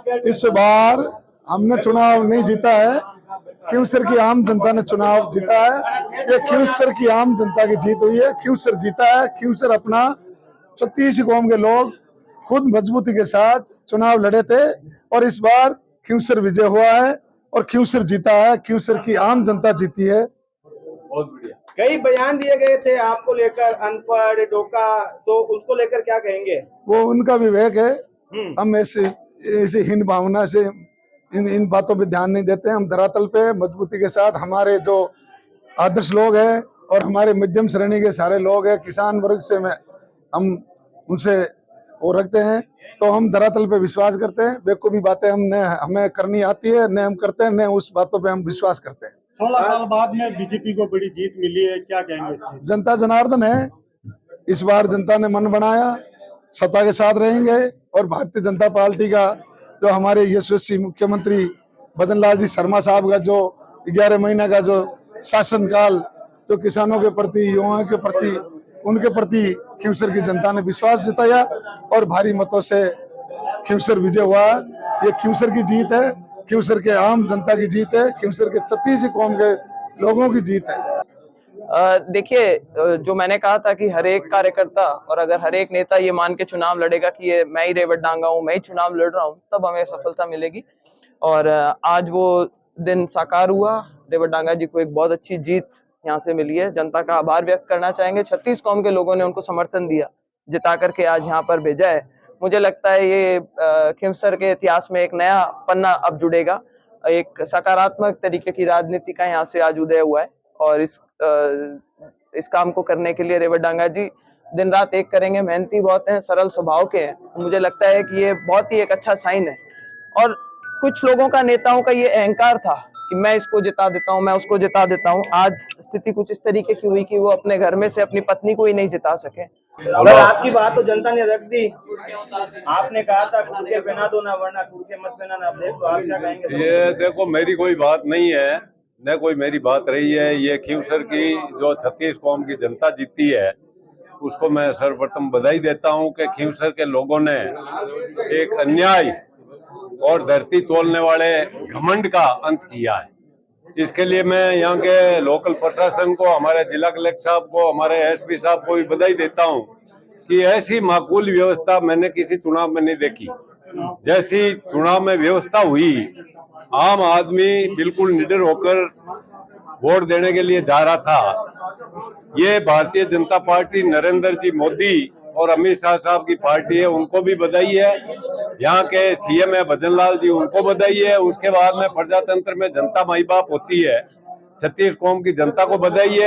इस बार हमने चुनाव नहीं जीता है, खिंवसर की आम जनता ने चुनाव जीता है। ये खिंवसर की आम जनता की जीत हुई है, खिंवसर जीता है। खिंवसर अपना 36 कौम के लोग खुद मजबूती के साथ चुनाव लड़े थे और इस बार खिंवसर विजय हुआ है और खिंवसर जीता है। खिंवसर की आम जनता जीती है। बहुत बढ़िया। कई बयान दिए गए थे आपको लेकर, अनपढ़, डोका, तो उसको लेकर क्या कहेंगे? वो उनका विवेक है। हम ऐसे हीन भावना से इन बातों पे ध्यान नहीं देते। हम धरातल पे मजबूती के साथ हमारे जो आदर्श लोग हैं और हमारे मध्यम श्रेणी के सारे लोग हैं, किसान वर्ग से हम उनसे वो रखते हैं, तो हम धरातल पे विश्वास करते हैं। बेवकूफी बातें हमें करनी आती है, न हम करते हैं, न उस बातों पे हम विश्वास करते हैं। 16 साल बाद में बीजेपी को बड़ी जीत मिली है, क्या कहेंगे? जनता जनार्दन है, इस बार जनता ने मन बनाया, सत्ता के साथ रहेंगे और भारतीय जनता पार्टी का जो हमारे यशस्वी मुख्यमंत्री भजन लाल जी शर्मा साहब का जो 11 महीने का जो शासनकाल, जो किसानों के प्रति, युवाओं के प्रति, उनके प्रति खिंवसर की जनता ने विश्वास जताया और भारी मतों से खिंवसर विजय हुआ। ये खिंवसर की जीत है, खिंवसर के आम जनता की जीत है, खिंवसर के 36 कौम के लोगों की जीत है। देखिए, जो मैंने कहा था कि हर एक कार्यकर्ता और अगर हर एक नेता ये मान के चुनाव लड़ेगा कि ये मैं ही रेवत डांगा हूँ, मैं ही चुनाव लड़ रहा हूँ, तब हमें सफलता मिलेगी। और आज वो दिन साकार हुआ। रेवत डांगा जी को एक बहुत अच्छी जीत यहाँ से मिली है। जनता का आभार व्यक्त करना चाहेंगे। 36 कौम के लोगों ने उनको समर्थन दिया, जिता करके आज यहाँ पर भेजा है। मुझे लगता है ये खिंवसर के इतिहास में एक नया पन्ना अब जुड़ेगा। एक सकारात्मक तरीके की राजनीति का यहाँ से आज उदय हुआ है और इस काम को करने के लिए रेवत डांगा जी दिन रात एक करेंगे। मेहनती बहुत हैं, सरल स्वभाव के हैं। मुझे लगता है कि ये बहुत ही एक अच्छा साइन है। और कुछ लोगों का, नेताओं का ये अहंकार था कि मैं इसको जिता देता हूँ, मैं उसको जिता देता हूँ। आज स्थिति कुछ इस तरीके की हुई कि वो अपने घर में से अपनी पत्नी को ही नहीं जिता सके। अगर आपकी बात तो जनता ने रख दी। आपने कहा था कुर्के पहना दो ना, वरना कुर्के मत पहना ना। देख तो आप क्या कहेंगे? ये देखो, मेरी कोई बात नहीं है, न कोई मेरी बात रही है। ये खिंवसर की जो 36 कौम की जनता जीती है, उसको मैं सर्वप्रथम बधाई देता हूं कि खिंवसर के लोगों ने एक अन्याय और धरती तोलने वाले घमंड का अंत किया है। इसके लिए मैं यहाँ के लोकल प्रशासन को, हमारे जिला कलेक्टर साहब को, हमारे एसपी साहब को भी बधाई देता हूँ कि ऐसी माकूल व्यवस्था मैंने किसी चुनाव में नहीं देखी। जैसी चुनाव में व्यवस्था हुई, आम आदमी बिल्कुल निडर होकर वोट देने के लिए जा रहा था। ये भारतीय जनता पार्टी, नरेंद्र जी मोदी और अमित शाह साहब की पार्टी है, उनको भी बधाई है। यहाँ के सीएम है भजन लाल जी, उनको बधाई है। उसके बाद में प्रजातंत्र में जनता माई बाप होती है, 36 कौम की जनता को बधाई है।